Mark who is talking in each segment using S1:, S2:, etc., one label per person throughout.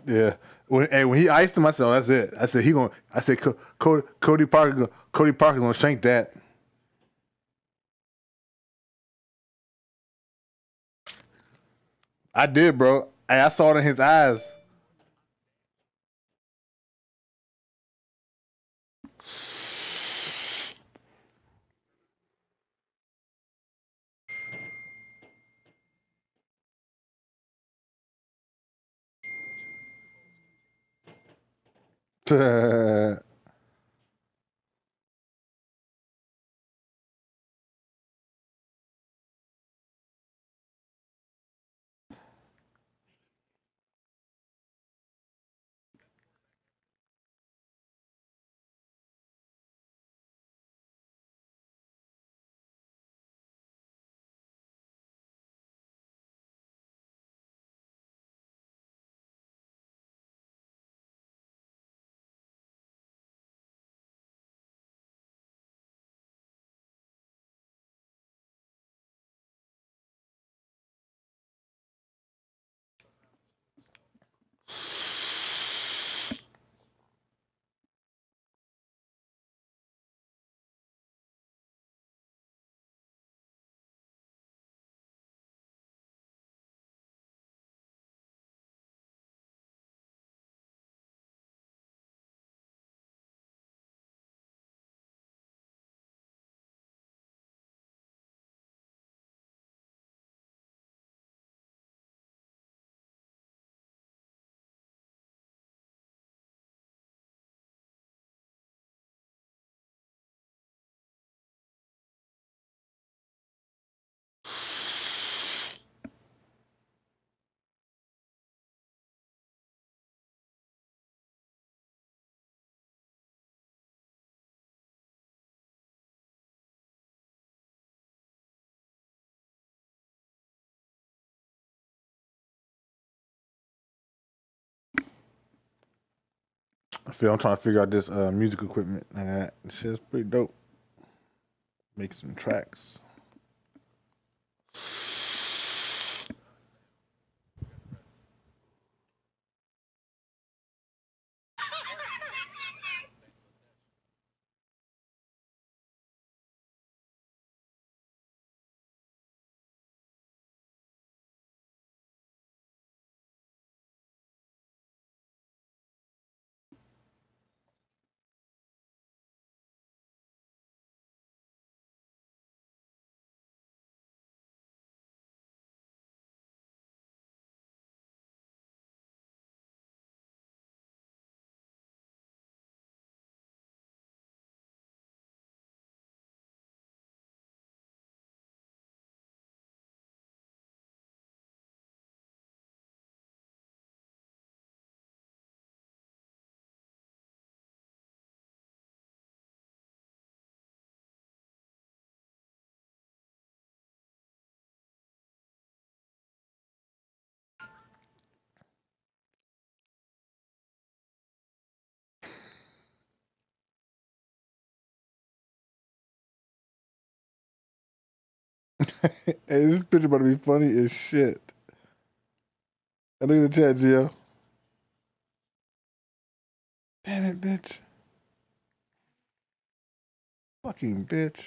S1: Yeah. When he iced him, I said, oh, that's it. I said he gonna. I said Cody Parker. Cody Parker gonna shank that. I did, bro. I saw it in his eyes. I'm trying to figure out this music equipment. This shit's pretty dope. Make some tracks. Hey, this picture about to be funny as shit. I look at the chat, Gio. Damn it, bitch. Fucking bitch.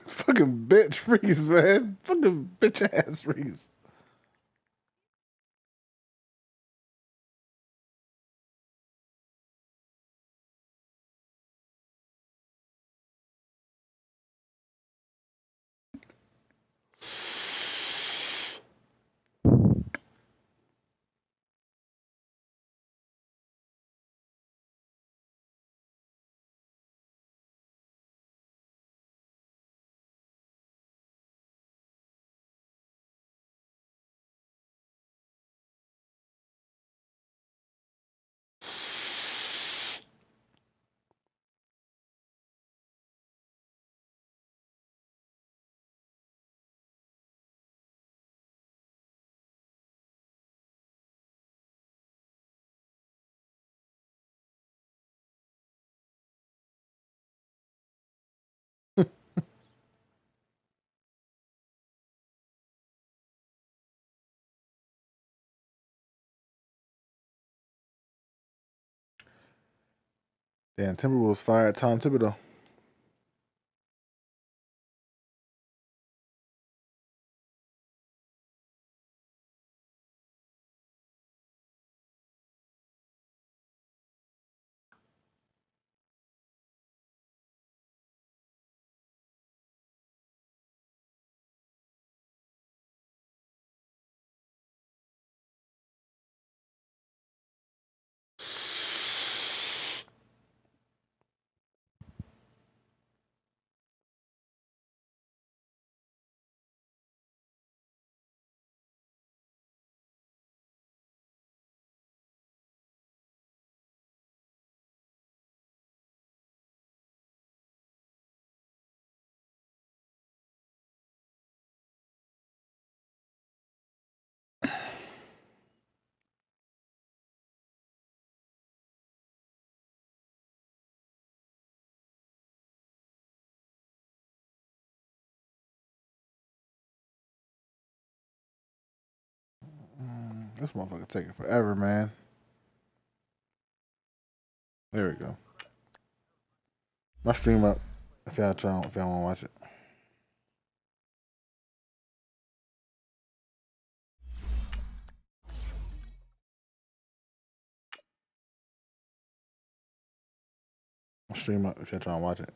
S1: Fucking bitch freeze, man. Fucking bitch ass freeze. Damn, Timberwolves fired Tom Thibodeau. This motherfucker taking forever, man. There we go. My stream up. If y'all want to watch it. My stream up if y'all trying to watch it.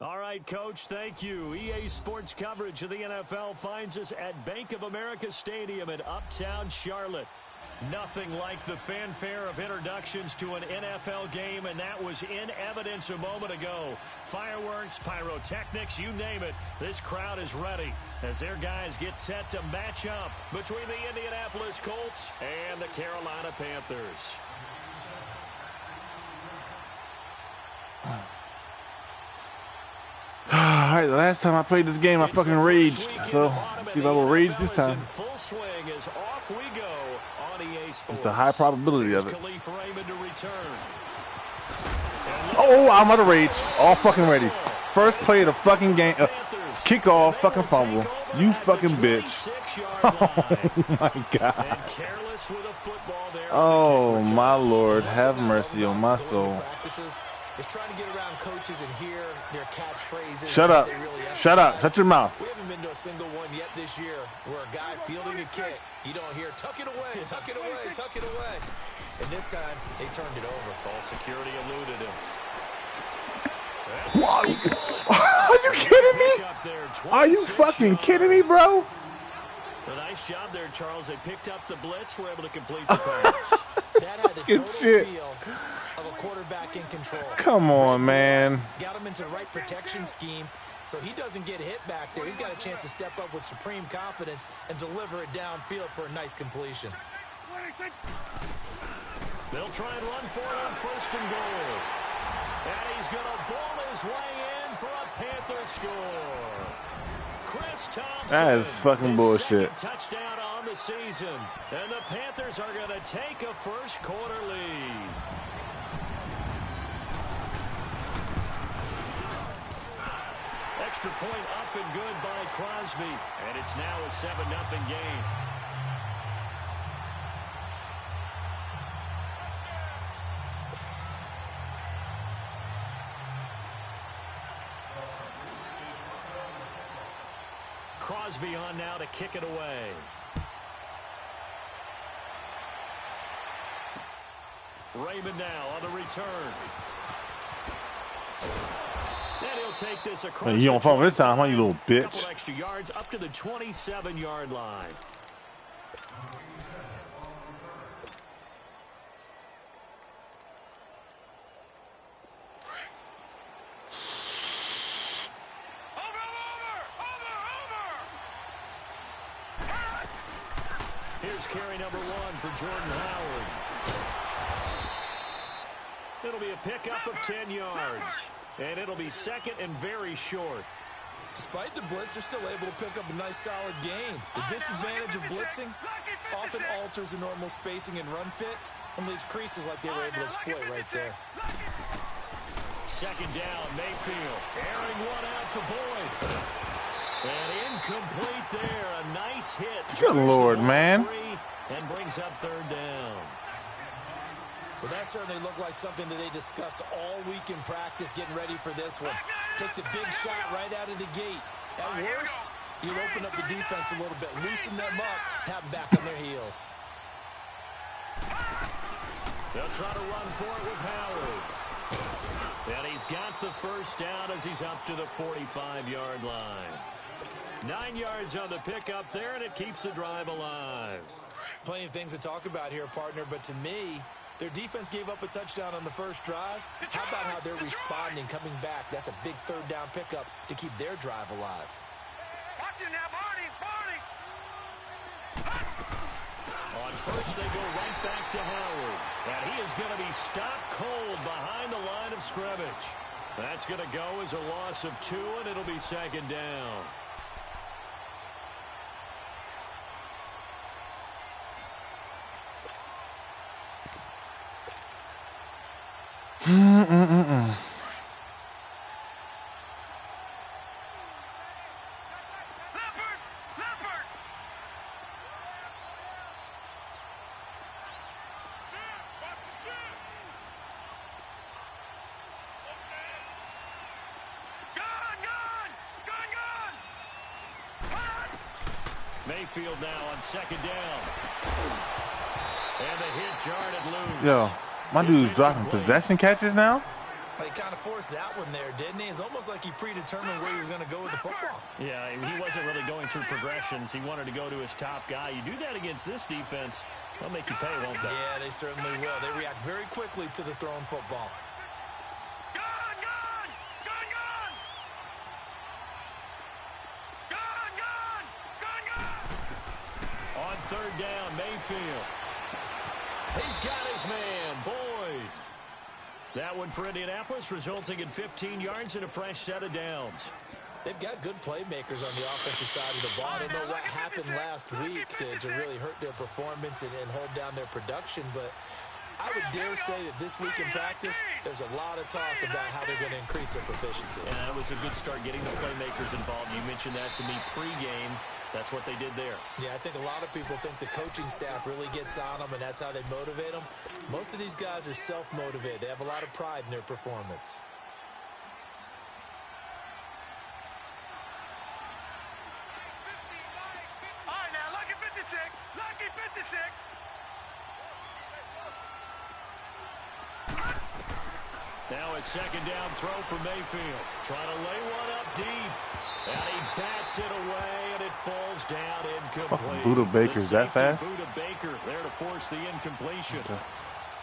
S2: All right, Coach, thank you. EA Sports coverage of the NFL finds us at Bank of America Stadium in Uptown Charlotte. Nothing like the fanfare of introductions to an NFL game, and that was in evidence a moment ago. Fireworks, pyrotechnics, you name it. This crowd is ready as their guys get set to match up between the Indianapolis Colts and the Carolina Panthers.
S1: Alright, the last time I played this game, I fucking raged. So, let's see if I will rage this time. It's a high probability of it. Oh, I'm out of rage. All fucking ready. First play of the fucking game. Kickoff, fucking fumble. You fucking bitch. Oh my god. Oh my Lord. Have mercy on my soul.
S3: Is trying to get around coaches and hear their catchphrases.
S1: Shut up. Shut up. Shut your mouth.
S3: We haven't been to a single one yet this year where a guy fielding a kick, you don't hear, tuck it away, tuck it away, tuck it away. And this time, they turned it over.
S2: Call security eluded him.
S1: Are you kidding me? Are you fucking kidding me, bro?
S2: A nice job there, Charles. They picked up the blitz, were able to complete the pass.
S3: That had the total feel of a quarterback in control.
S1: Come on, man.
S3: Got him into the right protection scheme, so he doesn't get hit back there. He's got a chance to step up with supreme confidence and deliver it downfield for a nice completion.
S2: They'll try and run for it on first and goal. And he's going to ball his way in for a Panther score. Chris Thompson.
S1: That is fucking bullshit.
S2: Touchdown on the season. And the Panthers are going to take a first quarter lead. Extra point up and good by Crosby. And it's now a 7-0 game. Crosby on now to kick it away. Raymond now on the return. And he'll take this across.
S1: Man, you don't fall this time, huh, you little bitch?
S2: Couple extra yards up to the 27-yard line. Here's carry number 1 for Jordan Howard. It'll be a pickup of 10 yards. And it'll be second and very short.
S3: Despite the blitz, they're still able to pick up a nice, solid gain. The disadvantage of blitzing often alters the normal spacing and run fits and leaves creases like they were able to exploit right there.
S2: Second down, Mayfield. Airing one out for Boyd. And incomplete there. A nice hit.
S1: Good Lord, man.
S2: And brings up third down.
S3: Well, that certainly looked like something that they discussed all week in practice getting ready for this one. Take the big shot right out of the gate. At worst, you'll open up the defense a little bit, loosen them up, have them back on their heels.
S2: They'll try to run for it with Howard. And he's got the first down as he's up to the 45-yard line. 9 yards on the pickup there, and it keeps the drive alive.
S3: Plenty of things to talk about here, partner, but to me, their defense gave up a touchdown on the first drive. How about how they're responding, coming back? That's a big third down pickup to keep their drive alive.
S4: Watch it now, Barney!
S2: On first, they go right back to Howard. And he is going to be stopped cold behind the line of scrimmage. That's going to go as a loss of 2, and it'll be second down. Mayfield now on second down. And the hit jarred it loose.
S1: Yo, my dude's dropping possession catches now?
S3: He kind of forced that one there, didn't he? It's almost like he predetermined where he was going to go with the football.
S2: Yeah, he wasn't really going through progressions. He wanted to go to his top guy. You do that against this defense, they'll make you pay, won't they?
S3: Yeah, they certainly will. They react very quickly to the thrown football.
S2: On third down, Mayfield. He's got his man, Boyd. That one for Indianapolis, resulting in 15 yards and a fresh set of downs.
S3: They've got good playmakers on the offensive side of the ball. I don't know what happened last week to really hurt their performance and hold down their production, but I would dare say that this week in practice, there's a lot of talk about how they're going to increase their proficiency.
S2: And that was a good start getting the playmakers involved. You mentioned that to me pregame. That's what they did there.
S3: Yeah, I think a lot of people think the coaching staff really gets on them, and that's how they motivate them. Most of these guys are self-motivated. They have a lot of pride in their performance.
S4: All right, now, lucky 56. Lucky 56.
S2: Now a second down throw for Mayfield. Trying to lay one up deep. And he bats it away, and it falls down incomplete.
S1: Buda Baker's that fast?
S2: Buda Baker there to force the incompletion.
S1: Okay.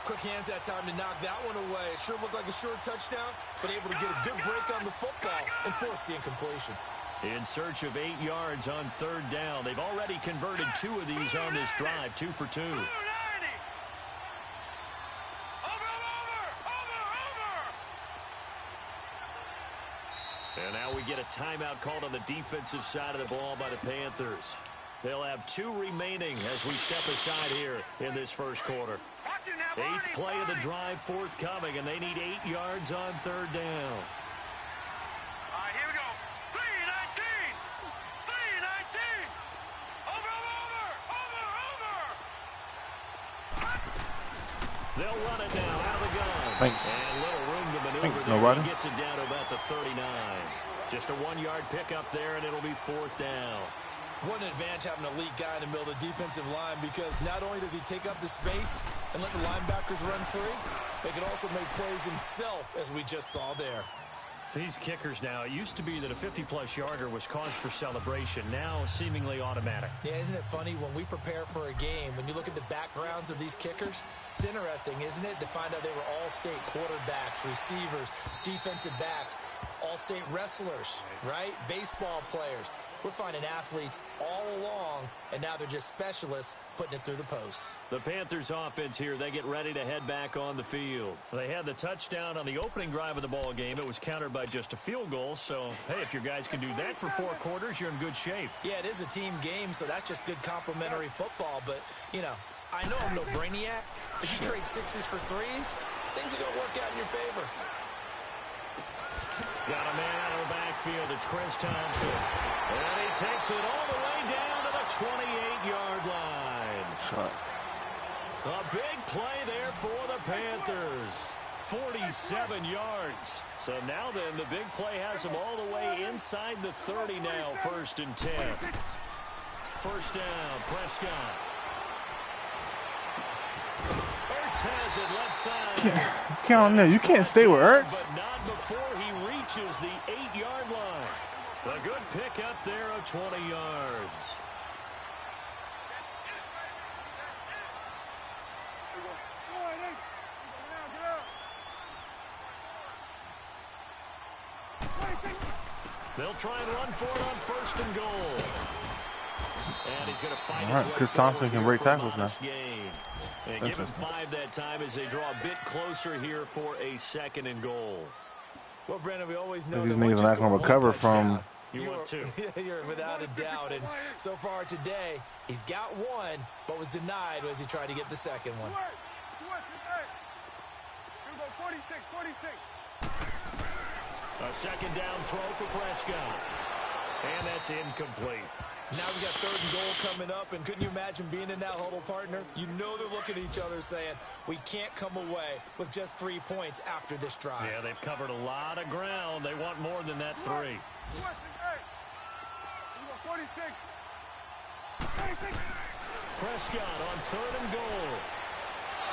S3: Quick hands that time to knock that one away. It sure looked like a short touchdown, but able to get a good break on the football and force the incompletion.
S2: In search of 8 yards on third down. They've already converted 2 of these on this drive, 2 for 2. And now we get a timeout called on the defensive side of the ball by the Panthers. They'll have 2 remaining as we step aside here in this first quarter. 8th play of the drive forthcoming, and they need 8 yards on third down.
S4: All right, here we go. 3-19. 3-19. Over.
S2: They'll run it now out of the gun.
S1: Thanks.
S2: And little room to maneuver.
S1: Thanks,
S2: there.
S1: nobody.
S2: He gets it down to about the 39. Just a 1-yard pickup there, and it'll be 4th down.
S3: What an advantage having an elite guy in the middle of the defensive line, because not only does he take up the space and let the linebackers run free, they can also make plays himself, as we just saw there.
S2: These kickers now, it used to be that a 50-plus yarder was cause for celebration. Now seemingly automatic.
S3: Yeah, isn't it funny when we prepare for a game, when you look at the backgrounds of these kickers, it's interesting, isn't it, to find out they were all-state quarterbacks, receivers, defensive backs, all-state wrestlers, right? Baseball players. We're finding athletes all along, and now they're just specialists putting it through the posts.
S2: The Panthers offense here, they get ready to head back on the field. They had the touchdown on the opening drive of the ball game. It was countered by just a field goal. So, hey, if your guys can do that for 4 quarters, you're in good shape.
S3: Yeah, it is a team game, so that's just good complementary football. But, you know, I know I'm no brainiac. If you trade 6s for 3s, things are going to work out in your favor.
S2: Got a man out of the backfield. It's Chris Thompson. And he takes it all the way down to the 28-yard line. A big play there for the Panthers. 47 yards. So now then, the big play has them all the way inside the 30 now. 1st and 10. First down, Prescott. Ertz has it left side.
S1: Count on you can't stay with Ertz.
S2: But not before he reaches the 8-yard line. A good pickup there of 20 yards. They'll try and run for it on 1st and goal. And he's going to fight his way
S1: Chris Thompson can break tackles now.
S2: And give him 5 that time as they draw a bit closer here for a 2nd and goal.
S3: Well, Brandon, we always know
S1: these
S3: that
S1: niggas are not going to recover from.
S2: You want 2.
S3: You're without a doubt. And so far today, he's got 1, but was denied as he tried to get the 2nd one.
S2: A 2nd down throw for Prescott. And that's incomplete.
S3: Now we got 3rd and goal coming up, and couldn't you imagine being in that huddle, partner? You know they're looking at each other saying, we can't come away with just 3 points after this drive.
S2: Yeah, they've covered a lot of ground. They want more than that 3. Prescott on 3rd and goal.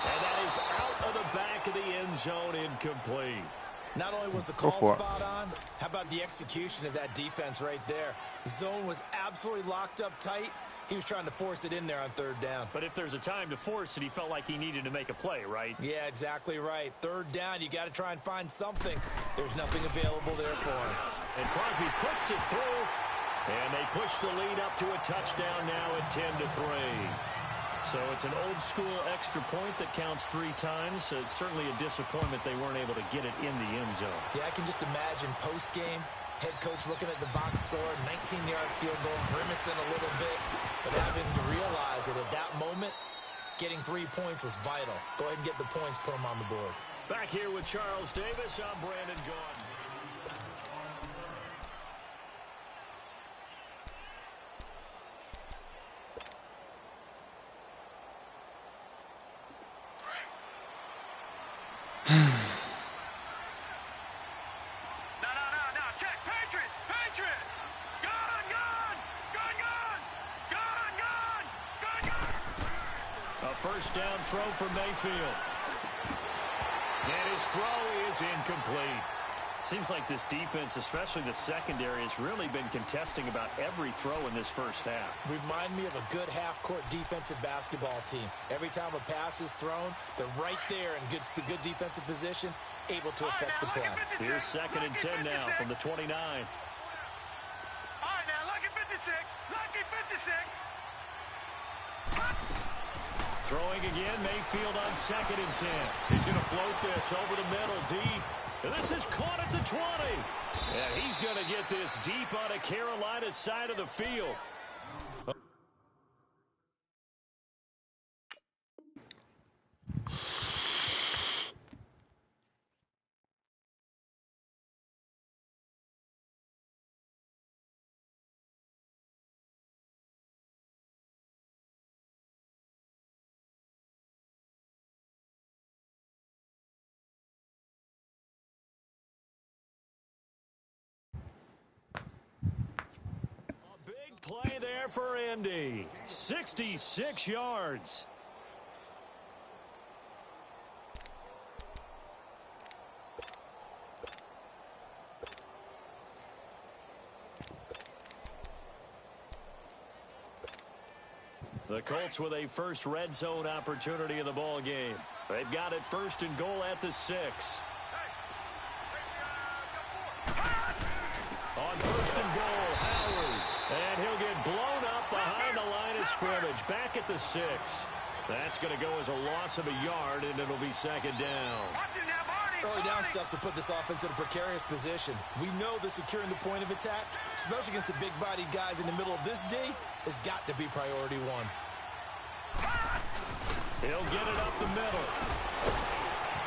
S2: And that is out of the back of the end zone, incomplete.
S3: Not only was the call spot on, how about the execution of that defense right there? Zone was absolutely locked up tight. He was trying to force it in there on 3rd down.
S2: But if there's a time to force it, he felt like he needed to make a play, right?
S3: Yeah, exactly right. 3rd down, you got to try and find something. There's nothing available there for him.
S2: And Crosby puts it through, and they push the lead up to a touchdown now at 10-3. So it's an old-school extra point that counts 3 times. So it's certainly a disappointment they weren't able to get it in the end zone.
S3: Yeah, I can just imagine post-game, head coach looking at the box score, 19-yard field goal, grimacing a little bit, but having to realize that at that moment, getting 3 points was vital. Go ahead and get the points, put them on the board.
S2: Back here with Charles Davis, I'm Brandon Gaudin. First down throw for Mayfield. And his throw is incomplete. Seems like this defense, especially the secondary, has really been contesting about every throw in this first half.
S3: Remind me of a good half-court defensive basketball team. Every time a pass is thrown, they're right there in good defensive position, able to affect the play.
S2: Here's 2nd and 10 now from the 29.
S4: All right, now, lucky 56. Lucky 56.
S2: Throwing again, Mayfield on 2nd and 10. He's going to float this over the middle, deep. And this is caught at the 20. And he's going to get this deep on a Carolina side of the field. Play there for Indy. 66 yards. The Colts with a first red zone opportunity in the ball game. They've got it 1st and goal at the 6. On 1st and goal, Howard. scrimmage, back at the 6. That's going to go as a loss of a yard, and it'll be second down.
S3: Early down stuff to put this offense in a precarious position. We know that securing the point of attack, especially against the big-bodied guys in the middle of this D, has got to be priority one.
S2: He'll get it up the middle.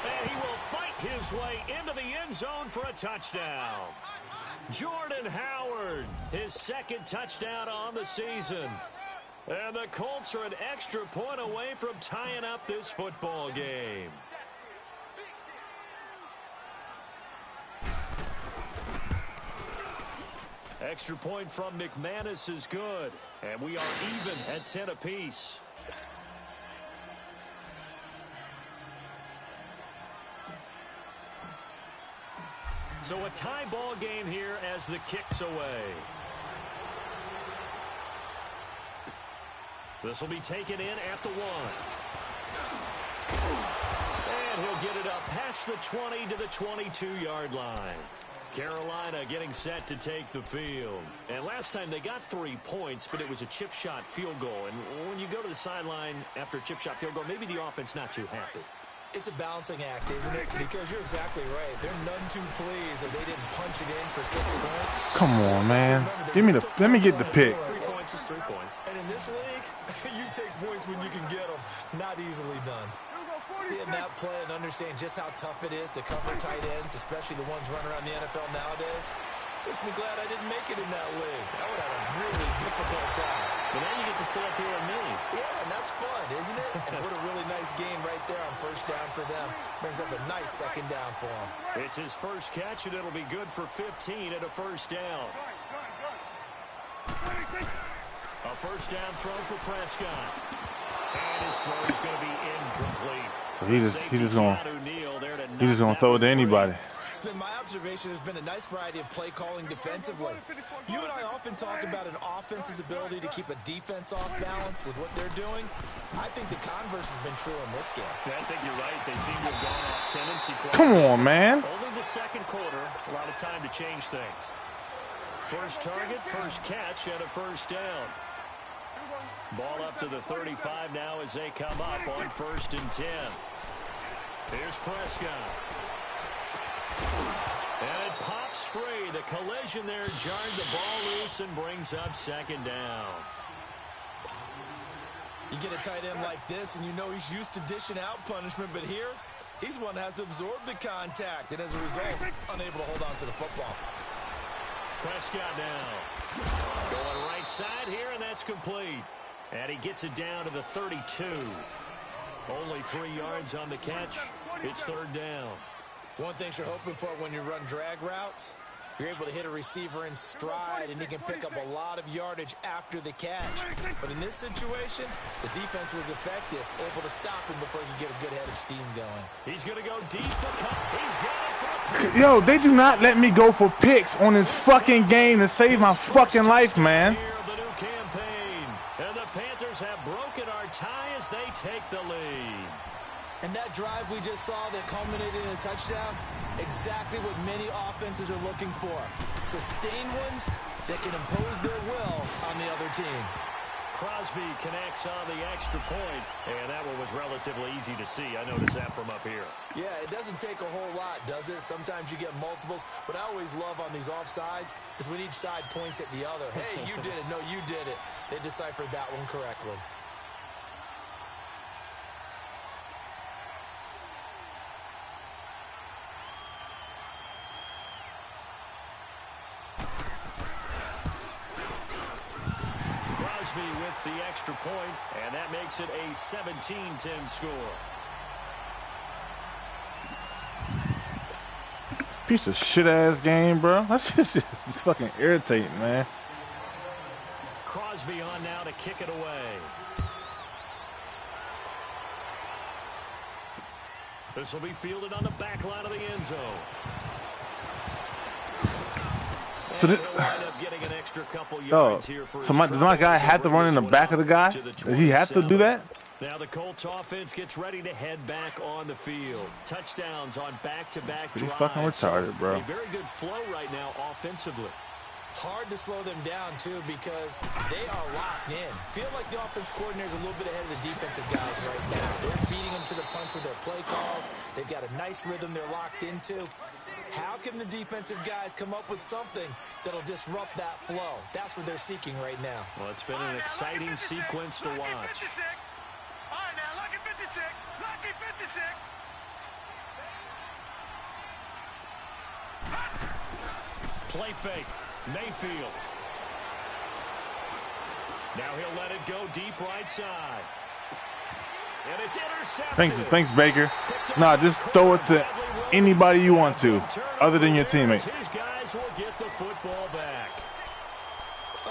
S2: And he will fight his way into the end zone for a touchdown. Jordan Howard, his second touchdown on the season. And the Colts are an extra point away from tying up this football game. Extra point from McManus is good. And we are even at 10 apiece. So a tie ball game here as the kick's away. This will be taken in at the 1. And he'll get it up past the 20 to the 22-yard line. Carolina getting set to take the field. And last time they got 3 points, but it was a chip shot field goal. And when you go to the sideline after a chip shot field goal, maybe the offense not too happy.
S3: It's a balancing act, isn't it? Because you're exactly right. They're none too pleased that they didn't punch it in for 6 points.
S1: Come on, man. Let me get the pick.
S2: 3 points is 3 points.
S3: And in this league, you take points when you can get them. Not easily done. Seeing that play and understand just how tough it is to cover tight ends, especially the ones running around the NFL nowadays, makes me glad I didn't make it in that league. I would have a really difficult time.
S2: But now you get to sit up here with me.
S3: Yeah, and that's fun, isn't it? And what a really nice game right there on first down for them. Brings up a nice second down for them.
S2: It's his first catch, and it'll be good for 15 at a first down. A first down throw for Prescott. And his throw is going to be incomplete.
S1: So he's just gonna throw it to anybody.
S3: It's been my observation there's been a nice variety of play calling defensively. You and I often talk about an offense's ability to keep a defense off balance with what they're doing. I think the converse has been true in this game.
S2: Yeah, I think you're right. They seem to have gone off tendency.
S1: Come on, man.
S2: Only the second quarter. A lot of time to change things. First target, first catch, and a first down. Ball up to the 35 now as they come up on 1st and 10. Here's Prescott. And it pops free. The collision there jarred the ball loose and brings up second down.
S3: You get a tight end like this, and you know he's used to dishing out punishment, but here, he's one that has to absorb the contact, and as a result, unable to hold on to the football.
S2: Prescott now. Going right side here, and that's complete. And he gets it down to the 32. Only 3 yards on the catch. It's third down.
S3: One thing you're hoping for when you run drag routes, you're able to hit a receiver in stride, and he can pick up a lot of yardage after the catch. But in this situation, the defense was effective, able to stop him before he could get a good head of steam going.
S2: He's going to go deep for cut. He's got it for a pick.
S1: Yo, they do not let me go for picks on this fucking game to save my fucking life, man.
S2: The new campaign. And the Panthers have broken our tie as they take the lead.
S3: And that drive we just saw that culminated in a touchdown, exactly what many offenses are looking for. Sustained ones that can impose their will on the other team.
S2: Crosby connects on the extra point, and that one was relatively easy to see. I noticed that from up here.
S3: Yeah, it doesn't take a whole lot, does it? Sometimes you get multiples. What I always love on these offsides is when each side points at the other. Hey, you did it. No, you did it. They deciphered that one correctly.
S2: With the extra point, and that makes it a 17-10 score.
S1: Piece of shit-ass game, bro. That's just it's fucking irritating, man.
S2: Crosby on now to kick it away. This will be fielded on the back line of the end zone.
S1: So, does my guy have to run in the back of the guy? Does he have to do that?
S2: Now the Colts offense gets ready to head back on the field. Touchdowns on back-to-back drives.
S1: He's fucking retarded, bro.
S2: A very good flow right now offensively.
S3: Hard to slow them down, too, because they are locked in. Feel like the offense coordinator is a little bit ahead of the defensive guys right now. They're beating them to the punch with their play calls. They've got a nice rhythm they're locked into. How can the defensive guys come up with something that'll disrupt that flow? That's what they're seeking right now.
S2: Well, it's been an exciting sequence to watch.
S4: All right, now, lucky 56. Lucky 56.
S2: Play fake. Mayfield. Now he'll let it go deep right side. And it's intercepted.
S1: Thanks, Baker. Nah, just throw it to anybody you want to, other than your teammates.
S2: His guys will get the football back.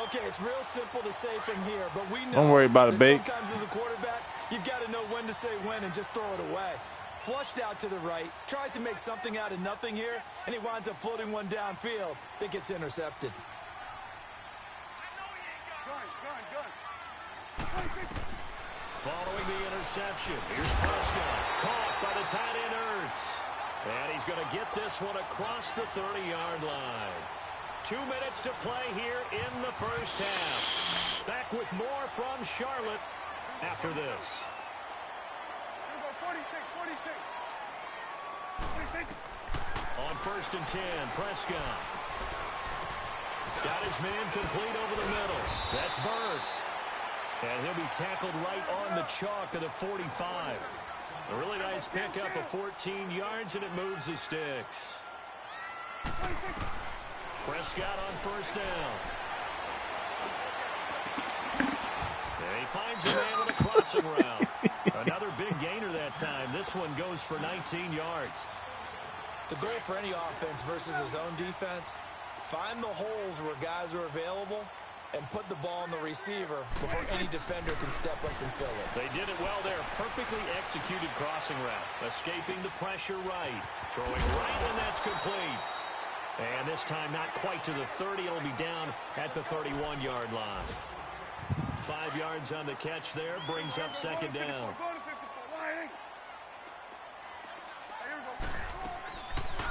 S3: Okay, it's real simple to say from here, but we know
S1: Don't worry about it, Bake.
S3: Sometimes as a quarterback, you've got to know when to say when and just throw it away. Flushed out to the right, tries to make something out of nothing here, and he winds up floating one downfield that gets intercepted.
S2: Following the interception, here's Prescott. Caught by the tight end Ertz. And he's going to get this one across the 30-yard line. 2 minutes to play here in the first half. Back with more from Charlotte after this.
S4: 46.
S2: On 1st and 10, Prescott. Got his man complete over the middle. That's Bird. And he'll be tackled right on the chalk of the 45. A really nice pickup of 14 yards, and it moves the sticks. Prescott on 1st down. And he finds a man with a crossing route. Another big gainer that time. This one goes for 19 yards.
S3: The goal for any offense versus his own defense, find the holes where guys are available and put the ball on the receiver before any defender can step up and fill it.
S2: They did it well there. Perfectly executed crossing route. Escaping the pressure right. Throwing right, and that's complete. And this time not quite to the 30. It'll be down at the 31-yard line. 5 yards on the catch there. Brings up 2nd down.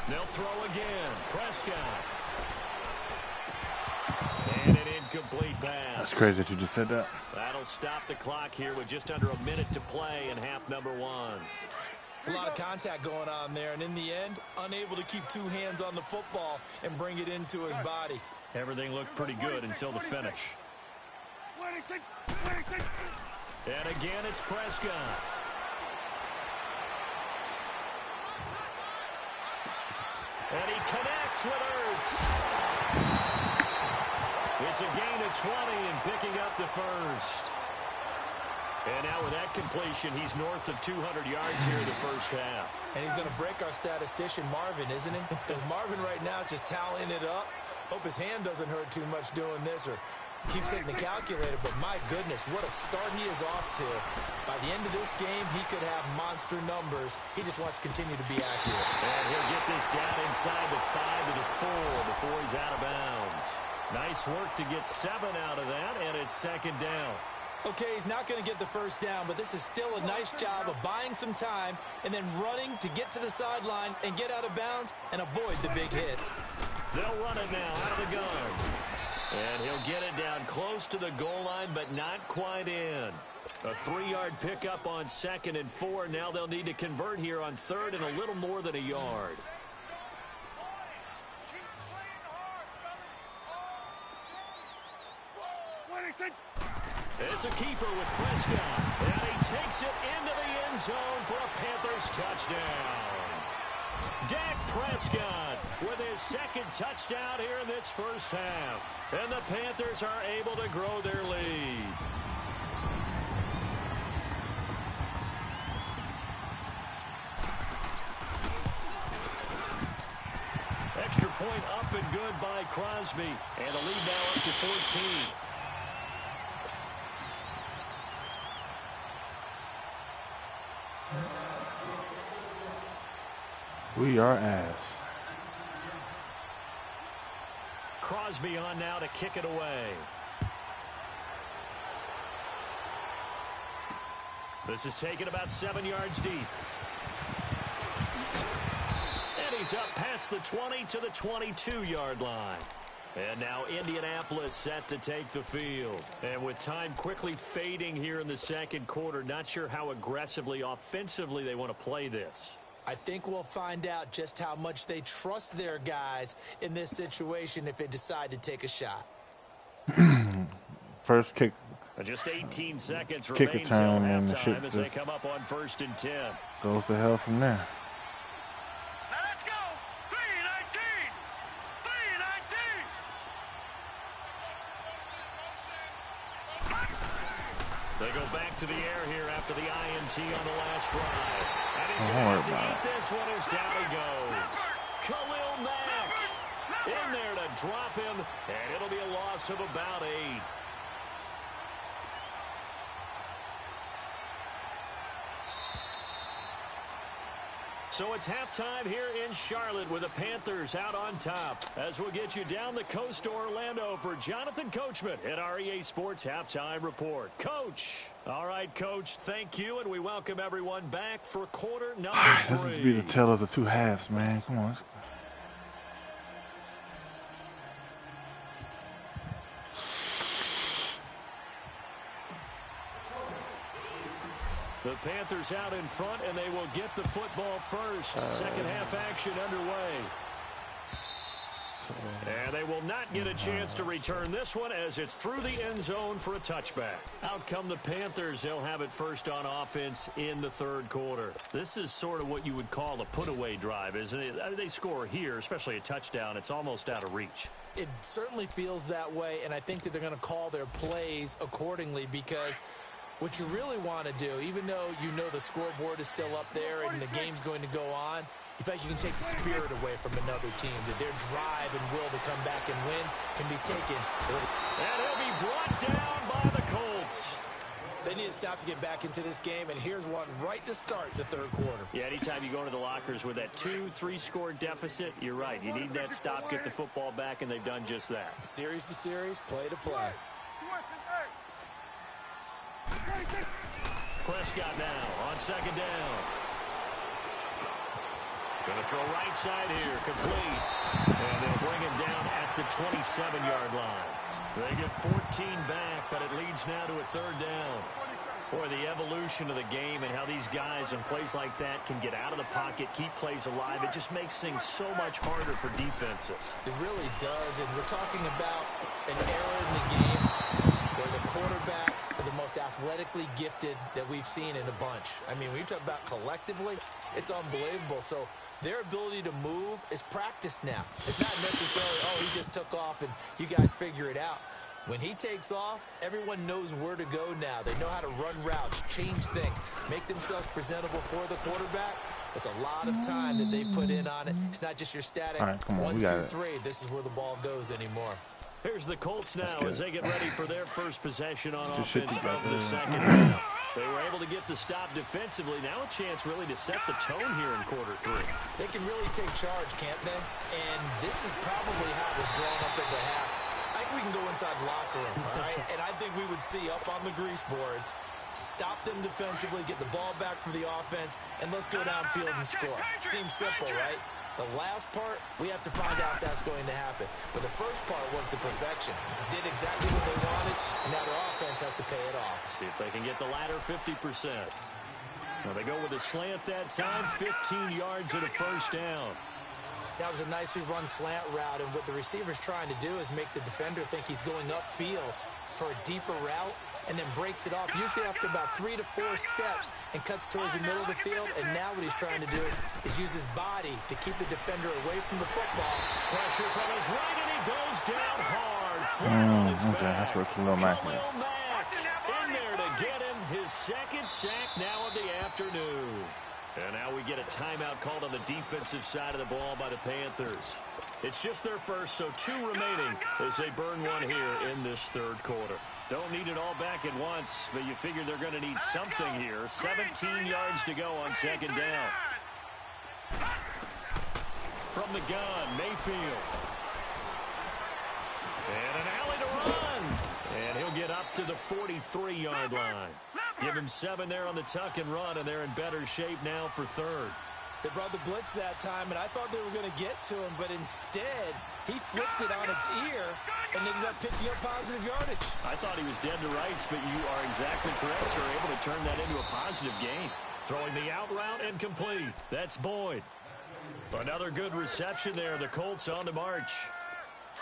S2: They'll throw again. Prescott. And an incomplete pass.
S1: That's crazy that you just said that.
S2: That'll stop the clock here with just under a minute to play in half number 1.
S3: It's a lot of contact going on there, and in the end, unable to keep 2 hands on the football and bring it into his body.
S2: Everything looked pretty good until the finish. And again, it's Prescott. And he connects with Ertz. It's a gain of 20 and picking up the first. And now with that completion, he's north of 200 yards here in the first half.
S3: And he's going to break our statistician, Marvin, isn't he? Because Marvin right now is just tallying it up. Hope his hand doesn't hurt too much doing this or keeps hitting the calculator. But my goodness, what a start he is off to. By the end of this game, he could have monster numbers. He just wants to continue to be accurate.
S2: And he'll get this down inside the 5 to the 4 before he's out of bounds. Nice work to get 7 out of that, and it's 2nd down.
S3: Okay, he's not going to get the first down, but this is still a nice job of buying some time and then running to get to the sideline and get out of bounds and avoid the big hit.
S2: They'll run it now out of the gun. And he'll get it down close to the goal line, but not quite in. A 3-yard pickup on 2nd and 4. Now they'll need to convert here on 3rd and a little more than a yard. It's a keeper with Prescott. And he takes it into the end zone for a Panthers touchdown. Dak Prescott with his 2nd touchdown here in this first half. And the Panthers are able to grow their lead. Extra point up and good by Crosby. And the lead now up to 14.
S1: We are ass.
S2: Crosby on now to kick it away. This is taken about 7 yards deep. And he's up past the 20 to the 22-yard line. And now Indianapolis set to take the field. And with time quickly fading here in the second quarter, not sure how aggressively, offensively they want to play this.
S3: I think we'll find out just how much they trust their guys in this situation if they decide to take a shot.
S1: First kick.
S2: Just 18 seconds
S1: Kick
S2: remain till
S1: return and the
S2: halftime
S1: shit
S2: as they come up on 1st and 10.
S1: Goes to hell from there.
S4: Now let's go. 3-19. 3-19.
S2: They go back to the air here after the INT on the last drive. And he's
S1: Don't
S2: going
S1: worry
S2: to have to
S1: about
S2: eat this one as down he goes. Khalil Mack in there to drop him, and it'll be a loss of about 8. So it's halftime here in Charlotte with the Panthers out on top. As we'll get you down the coast to Orlando for Jonathan Coachman at our EA Sports Halftime Report. Coach. All right, Coach, thank you, and we welcome everyone back for quarter number 3.
S1: This is be the tale of the two halves, man. Come on.
S2: The Panthers out in front, and they will get the football first. Second half action underway. And they will not get a chance to return this one as it's through the end zone for a touchback. Out come the Panthers. They'll have it first on offense in the third quarter. This is sort of what you would call a put-away drive, isn't it? I mean, they score here, especially a touchdown. It's almost out of reach.
S3: It certainly feels that way, and I think that they're going to call their plays accordingly because what you really want to do, even though you know the scoreboard is still up there and the game's going to go on, you feel like you can take the spirit away from another team, that their drive and will to come back and win can be taken.
S2: And he'll be brought down by the Colts.
S3: They need to stop to get back into this game, and here's one right to start the third quarter.
S2: Yeah, anytime you go into the lockers with that 2-3 score deficit, you're right. You need that stop, get the football back, and they've done just that.
S3: Series to series, play to play.
S2: Prescott now on second down. Going to throw right side here, complete. And they'll bring him down at the 27-yard line. They get 14 back, but it leads now to a third down. Boy, the evolution of the game and how these guys in plays like that can get out of the pocket, keep plays alive, it just makes things so much harder for defenses.
S3: It really does, and we're talking about an era in the game where the quarterbacks are the most athletically gifted that we've seen in a bunch. I mean, when you talk about collectively, it's unbelievable. So their ability to move is practiced now. It's not necessarily, oh, he just took off and you guys figure it out. When he takes off, everyone knows where to go now. They know how to run routes, change things, make themselves presentable for the quarterback. It's a lot of time that they put in on it. It's not just your static 1, 2, 3. This is where the ball goes anymore.
S2: Here's the Colts now as they get ready for their first possession on offense of the second half. They were able to get the stop defensively. Now a chance really to set the tone here in quarter 3.
S3: They can really take charge, can't they? And this is probably how it was drawn up at the half. I think we can go inside the locker room, all right? And I think we would see up on the grease boards, stop them defensively, get the ball back for the offense, and let's go downfield and score. Seems simple, right? The last part, we have to find out if that's going to happen. But the first part went to perfection. Did exactly what they wanted, and now their offense has to pay it off.
S2: See if they can get the latter 50%. Now they go with a slant that time, 15 yards and a first down.
S3: That was a nicely run slant route, and what the receiver's trying to do is make the defender think he's going upfield for a deeper route, and then breaks it off, usually after about 3 to 4 steps, and cuts towards the middle of the field. And now what he's trying to do is use his body to keep the defender away from the football.
S2: Pressure from his right, and he goes down hard.
S1: Okay, that's where Khalil Mack is.
S2: In there to get him his second sack now of the afternoon. And now we get a timeout called on the defensive side of the ball by the Panthers. It's just their first, so 2 remaining as they burn one here in this third quarter. Don't need it all back at once, but you figure they're going to need something here. 17 yards to go on second down. From the gun, Mayfield. And an alley to run. And he'll get up to the 43-yard line. Give him 7 there on the tuck and run, and they're in better shape now for third.
S3: They brought the blitz that time, and I thought they were going to get to him, but instead, he flipped it on its ear and ended up picking up positive yardage.
S2: I thought he was dead to rights, but you are exactly correct, sir. Able to turn that into a positive gain. Throwing the out route incomplete. That's Boyd. Another good reception there. The Colts on the march.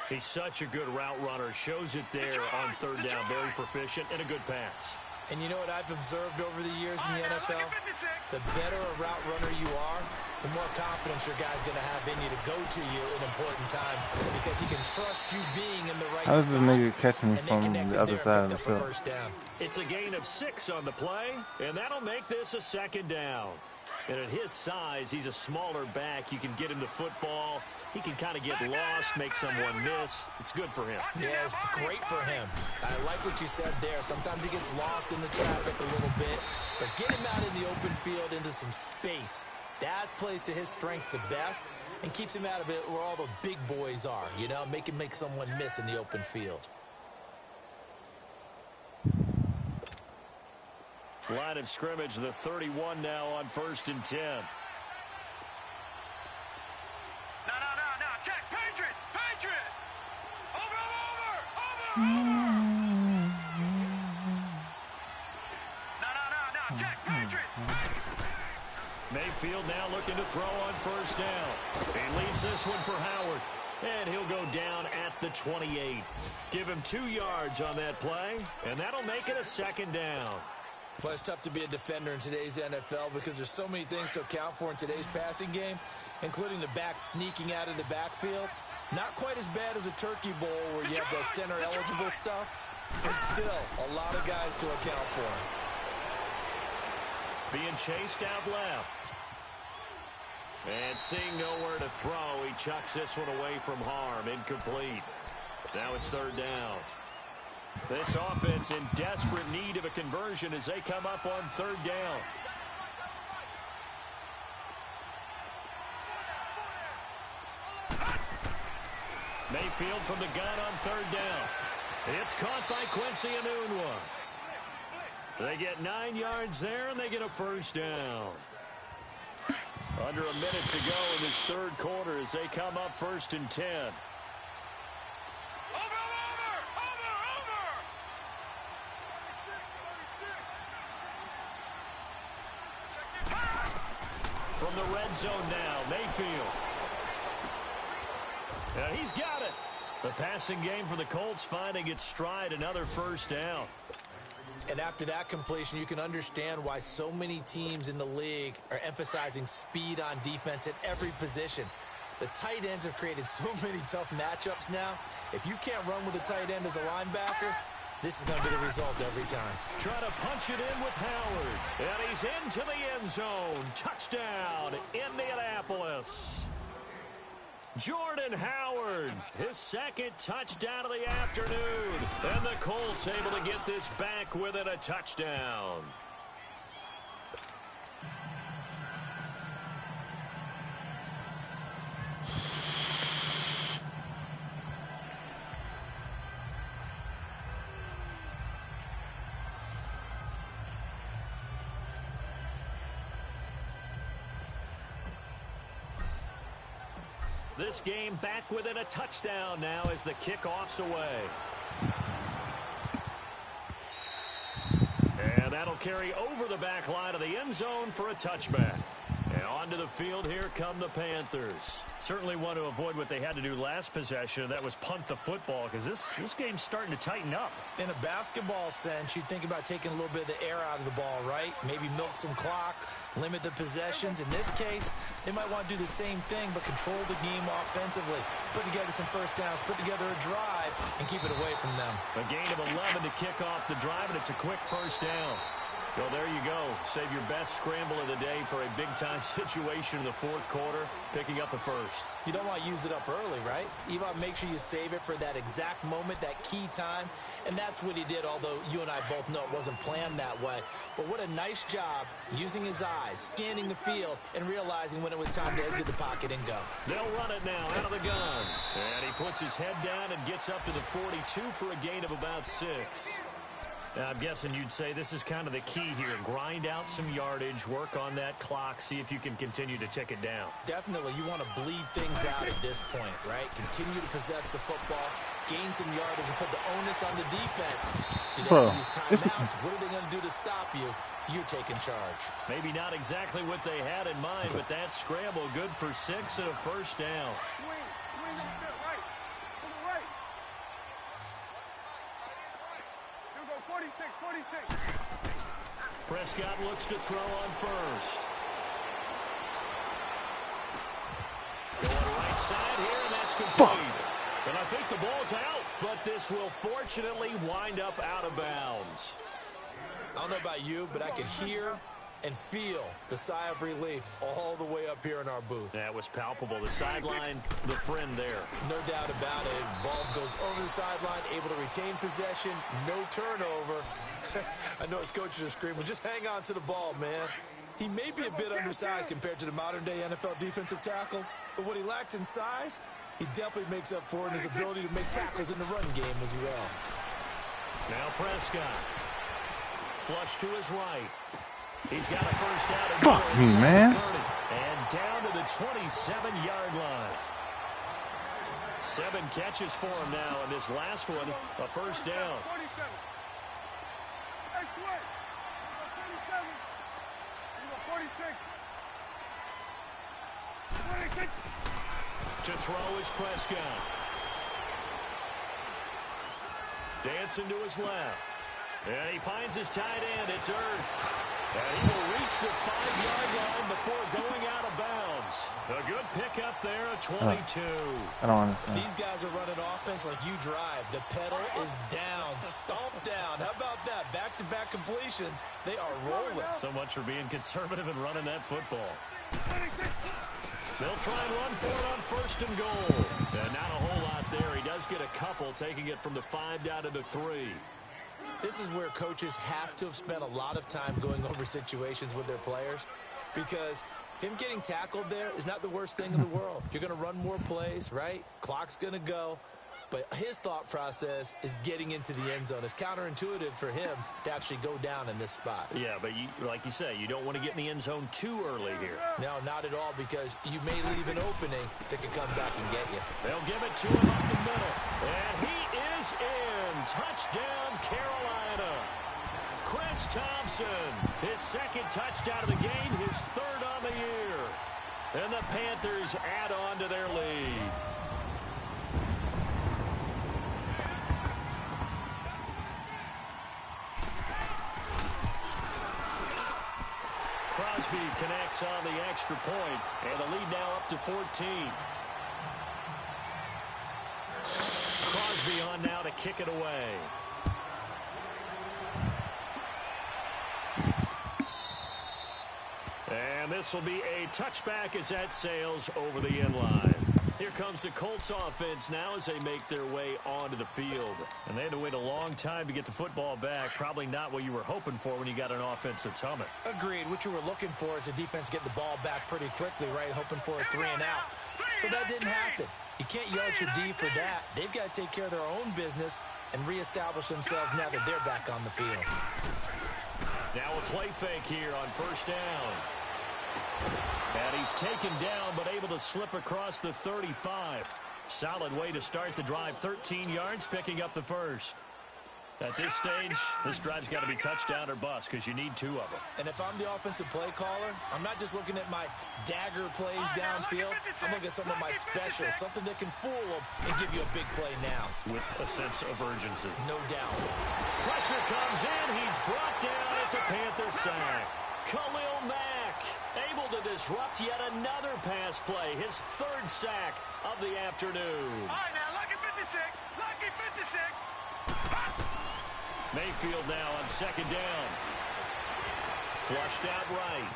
S2: He's such a good route runner. Shows it there on third down. Very proficient and a good pass.
S3: And you know what I've observed over the years in the NFL? The better a route runner you are, the more confidence your guy's going to have in you to go to you in important times because he can trust you being in the right spot.
S1: How does this nigga catch me from the other side of the field?
S2: It's a gain of 6 on the play, and that'll make this a second down. And at his size, he's a smaller back. You can get him the football. He can kind of get lost, make someone miss. It's good for him.
S3: Yeah, it's great for him. I like what you said there. Sometimes he gets lost in the traffic a little bit, but get him out in the open field into some space. That plays to his strengths the best and keeps him out of it where all the big boys are, you know, make someone miss in the open field.
S2: Line of scrimmage, the 31 now on 1st and 10.
S4: No. Check. Patriot. Over. No. Check. Patriot.
S2: Mayfield now looking to throw on 1st down. He leaves this one for Howard. And he'll go down at the 28. Give him 2 yards on that play, and that'll make it a second down.
S3: Well, it's tough to be a defender in today's NFL because there's so many things to account for in today's passing game, including the back sneaking out of the backfield. Not quite as bad as a turkey bowl where you have the center-eligible stuff, but still a lot of guys to account for.
S2: Being chased out left. And seeing nowhere to throw, he chucks this one away from harm. Incomplete. Now it's 3rd down. This offense in desperate need of a conversion as they come up on 3rd down. Mayfield from the gun on 3rd down. It's caught by Quincy Enunwa. They get 9 yards there, and they get a 1st down. Under a minute to go in this 3rd quarter as they come up 1st and 10. From the red zone now, Mayfield. And he's got it. The passing game for the Colts finding its stride, another 1st down.
S3: And after that completion, you can understand why so many teams in the league are emphasizing speed on defense at every position. The tight ends have created so many tough matchups now. If you can't run with a tight end as a linebacker, this is going to be the result every time.
S2: Trying to punch it in with Howard. And he's into the end zone. Touchdown, Indianapolis. Jordan Howard, his 2nd touchdown of the afternoon. And the Colts able to get this back within a touchdown. This game back within a touchdown now as the kickoff's away. And that'll carry over the back line of the end zone for a touchback. And onto the field here come the Panthers. Certainly want to avoid what they had to do last possession. That was punt the football because this game's starting to tighten up.
S3: In a basketball sense, you think about taking a little bit of the air out of the ball, right? Maybe milk some clock, limit the possessions. In this case, they might want to do the same thing but control the game offensively. Put together some 1st downs, put together a drive, and keep it away from them.
S2: A gain of 11 to kick off the drive, and it's a quick 1st down. So there you go. Save your best scramble of the day for a big-time situation in the 4th quarter, picking up the 1st.
S3: You don't want to use it up early, right? You want to make sure you save it for that exact moment, that key time. And that's what he did, although you and I both know it wasn't planned that way. But what a nice job using his eyes, scanning the field, and realizing when it was time to exit the pocket and go.
S2: They'll run it now out of the gun. And he puts his head down and gets up to the 42 for a gain of about 6. I'm guessing you'd say this is kind of the key here. Grind out some yardage, work on that clock, see if you can continue to tick it down.
S3: Definitely, you want to bleed things out at this point, right? Continue to possess the football, gain some yardage, and put the onus on the defense. Do they have to use timeouts? What are they going to do to stop you? You're taking charge.
S2: Maybe not exactly what they had in mind, but that scramble good for 6 and a first down.
S4: Swing a bit right. To the right. Here we go, 46, 46.
S2: Prescott looks to throw on first. Going right side here, and that's complete. And I think the ball's out, but this will fortunately wind up out of bounds.
S3: I don't know about you, but I can hear and feel the sigh of relief all the way up here in our booth.
S2: That was palpable. The sideline, the friend there.
S3: No doubt about it. Ball goes over the sideline, able to retain possession, no turnover. I know his coaches are screaming, just hang on to the ball, man. He may be a bit undersized compared to the modern-day NFL defensive tackle, but what he lacks in size, he definitely makes up for in his ability to make tackles in the run game as well.
S2: Now Prescott. Flush to his right. He's got a first down.
S1: Fuck me, man.
S2: And down to the 27-yard line. 7 catches for him now, and this last one, a first down.
S4: 47. Hey, switch. 47. 46. 46.
S2: To throw is Prescott. Dancing to his left. And he finds his tight end. It's Ertz. And he will reach the 5-yard line before going out of bounds. A good pickup there at 22.
S1: I don't understand.
S3: These guys are running offense like you drive. The pedal is down, stomped down. How about that? Back-to-back completions. They are rolling.
S2: So much for being conservative and running that football. They'll try and run for it on first and goal. And not a whole lot there. He does get a couple, taking it from the 5 down to the 3.
S3: This is where coaches have to have spent a lot of time going over situations with their players, because him getting tackled there is not the worst thing in the world. You're going to run more plays, right? Clock's going to go. But his thought process is getting into the end zone. It's counterintuitive for him to actually go down in this spot.
S2: Yeah, but like you say, you don't want to get in the end zone too early here.
S3: No, not at all, because you may leave an opening that can come back and get you.
S2: They'll give it to him up the middle. And he is in. Touchdown, Carolina. Chris Thompson, his second touchdown of the game, his 3rd on the year. And the Panthers add on to their lead. Crosby connects on the extra point, and the lead now up to 14. Crosby on now to kick it away. And this will be a touchback as that sails over the end line. Here comes the Colts offense now as they make their way onto the field. And they had to wait a long time to get the football back. Probably not what you were hoping for when you got an offense that's humming.
S3: Agreed. What you were looking for is the defense getting the ball back pretty quickly, right? Hoping for a 3 and out. So that didn't happen. You can't yell at your D for that. They've got to take care of their own business and reestablish themselves now that they're back on the field.
S2: Now a play fake here on first down. And he's taken down, but able to slip across the 35. Solid way to start the drive. 13 yards, picking up the first. At this stage, this drive's got to be touchdown or bust because you need 2 of them.
S3: And if I'm the offensive play caller, I'm not just looking at my dagger plays downfield. I'm looking at some of my specials, something that can fool them and give you a big play now.
S2: With a sense of urgency.
S3: No doubt.
S2: Pressure comes in. He's brought down. It's a Panther sack. Khalil Mack able to disrupt yet another pass play. His 3rd sack of the afternoon.
S4: All right, now, lucky 56. Lucky 56.
S2: Mayfield now on 2nd down. Flushed out right.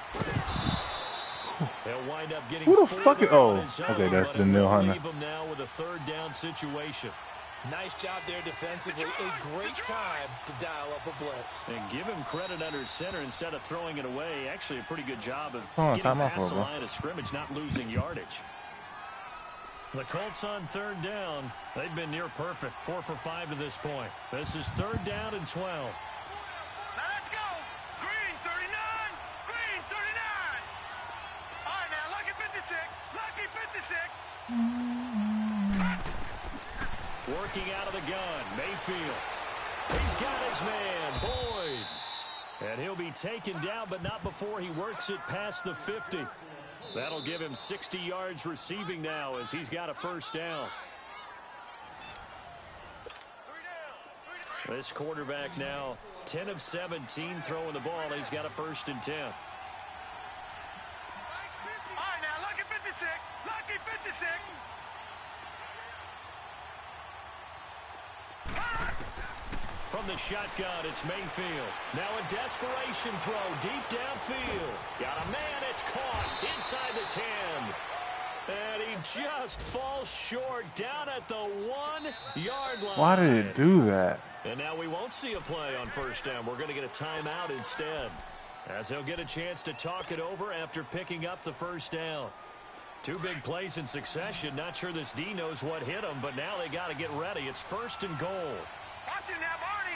S2: They'll wind up getting
S1: Who the fuck? Oh, okay, that's the Neil Hunter.
S2: Leave them now with a 3rd down situation.
S3: Nice job there defensively. A great time to dial up a blitz.
S2: And give him credit under center instead of throwing it away. Actually, a pretty good job of getting past the line of scrimmage, not losing yardage. The Colts on 3rd down. They've been near perfect. 4 for 5 to this point. This is 3rd down and 12. Working out of the gun, Mayfield. He's got his man, Boyd. And he'll be taken down, but not before he works it past the 50. That'll give him 60 yards receiving now as he's got a first down. This quarterback now 10 of 17 throwing the ball. He's got a 1st and 10.
S4: All right, now, lucky 56. Lucky 56.
S2: From the shotgun, it's Mayfield. Now a desperation throw deep downfield. Got a man, it's caught inside the 10. And he just falls short down at the 1-yard line.
S1: Why did it do that?
S2: And now we won't see a play on first down. We're going to get a timeout instead, as he'll get a chance to talk it over after picking up the first down. 2 big plays in succession. Not sure this D knows what hit him, but now they got to get ready. It's 1st and goal.
S4: Watch it now, Barney.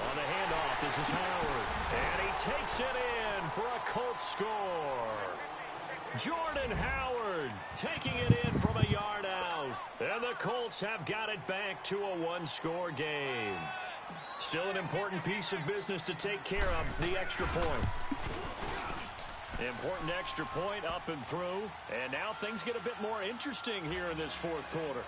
S2: On the handoff, this is Howard. And he takes it in for a Colts score. Jordan Howard taking it in from a yard out. And the Colts have got it back to a 1-score game. Still an important piece of business to take care of, the extra point. Important extra point up and through. And now things get a bit more interesting here in this 4th quarter.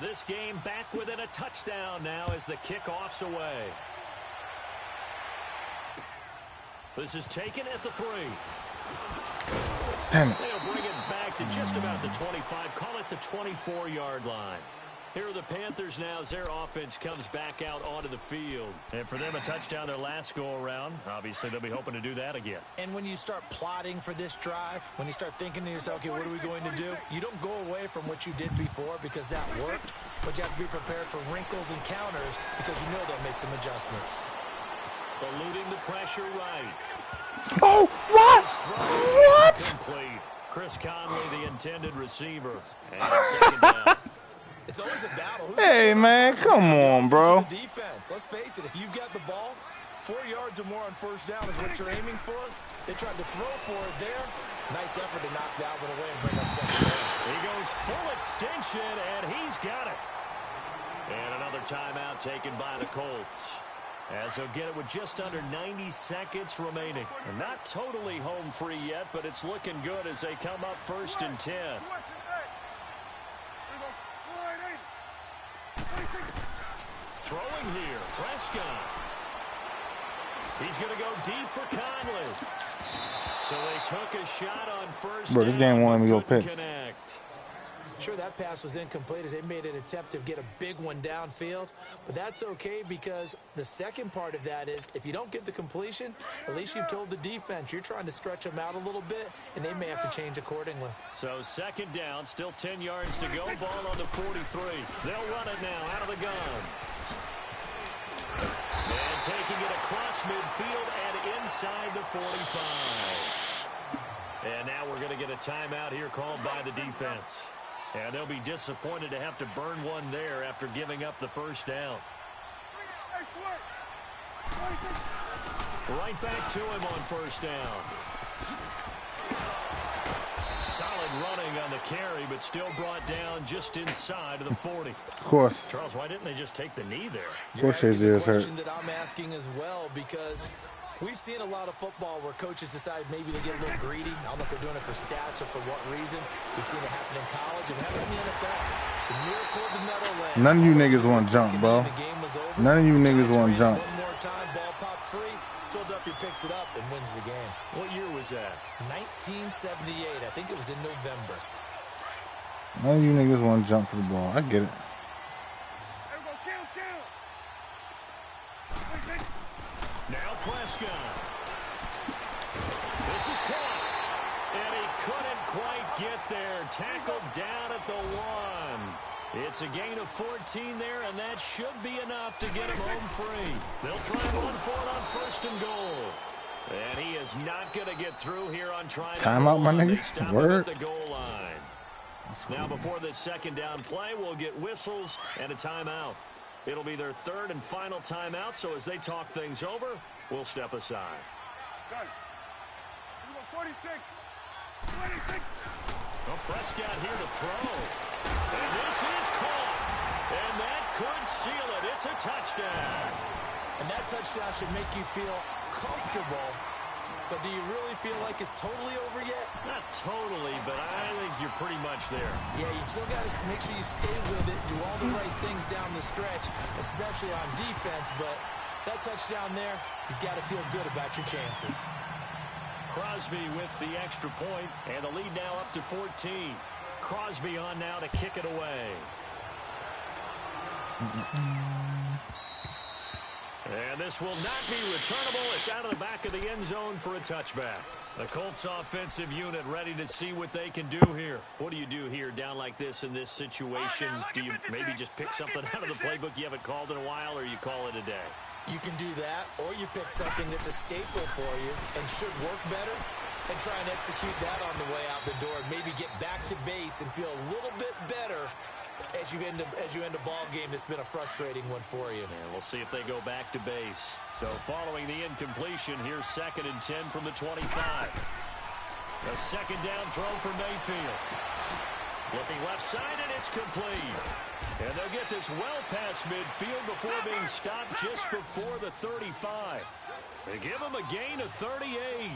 S2: This game back within a touchdown now as the kickoff's away. This is taken at the 3.
S1: Damn it.
S2: They'll bring it back to just about the 25. Call it the 24-yard line. Here are the Panthers now as their offense comes back out onto the field. And for them, a touchdown their last go-around. Obviously, they'll be hoping to do that again.
S3: And when you start plotting for this drive, when you start thinking to yourself, okay, what are we going to do? You don't go away from what you did before because that worked, but you have to be prepared for wrinkles and counters because you know they'll make some adjustments.
S2: Eluding the pressure right.
S1: Oh, what? What?
S2: Complete. Chris Conley, the intended receiver. And 2nd down.
S3: It's always a battle.
S1: Hey, man, come on, bro.
S3: Defense. Let's face it, if you've got the ball, 4 yards or more on first down is what you're aiming for. They tried to throw for it there. Nice effort to knock that one away and bring up 2nd down.
S2: He goes full extension, and he's got it. And another timeout taken by the Colts, as they'll get it with just under 90 seconds remaining. And not totally home free yet, but it's looking good as they come up 1st and 10. Throwing here, Prescott. He's going to go deep for Conley. So they took a shot on first down.
S1: Bro, this game won't let me go pitch.
S2: Connect.
S3: Sure, that pass was incomplete as they made an attempt to get a big one downfield, but that's okay because the second part of that is if you don't get the completion, at least you've told the defense you're trying to stretch them out a little bit, and they may have to change accordingly.
S2: So 2nd down, still 10 yards to go, ball on the 43. They'll run it now out of the gun. And taking it across midfield and inside the 45. And now we're going to get a timeout here called by the defense. And they'll be disappointed to have to burn one there after giving up the first down. Right back to him on first down. Solid running on the carry, but still brought down just inside of the 40.
S1: Of course.
S2: Charles, why didn't they just take the knee there?
S1: Of course they did. Hurt.
S3: Question that I'm asking as well, because we've seen a lot of football where coaches decide maybe they get a little greedy. I don't know if they're doing it for stats or for what reason. We've seen it happen in college and happen in the NFL. The miracle of the Meadowlands.
S1: None of you niggas want to jump, bro. None of you niggas want to jump.
S3: One more time, ball popped free. Philadelphia picks it up and wins the game.
S2: What year was that?
S3: 1978. I think it was in November.
S1: None of you niggas want to jump for the ball. I get it.
S2: Now Prescott. This is caught. And he couldn't quite get there. Tackled down at the 1. It's a gain of 14 there, and that should be enough to get him home free. They'll try and run for it on 1st and goal. And he is not going to get through here on trying to
S1: Timeout, my nigga.
S2: stop him at the goal line. Now before this 2nd down play, we'll get whistles and a timeout. It'll be their 3rd and final timeout, so as they talk things over, we'll step aside.
S4: Good. 46. 26.
S2: Well, Prescott here to throw. And this is caught. And that could seal it. It's a touchdown.
S3: And that touchdown should make you feel comfortable. But do you really feel like it's totally over yet?
S2: Not totally, but I think you're pretty much there.
S3: Yeah, you still got to make sure you stay with it, do all the right things down the stretch, especially on defense. But that touchdown there, you've got to feel good about your chances.
S2: Crosby with the extra point, and the lead now up to 14. Crosby on now to kick it away. And this will not be returnable. It's out of the back of the end zone for a touchback. The Colts offensive unit ready to see what they can do here. What do you do here down like this in this situation? Do you maybe just pick something out of the playbook you haven't called in a while, or you call it a day?
S3: You can do that, or you pick something that's a staple for you and should work better and try and execute that on the way out the door and maybe get back to base and feel a little bit better as you end a ball game that's been a frustrating one for you.
S2: And we'll see if they go back to base. So following the incompletion, here's 2nd and 10 from the 25. A 2nd down throw for Mayfield. Looking left side, and it's complete. And they'll get this well past midfield before being stopped just before the 35. They give them a gain of 38.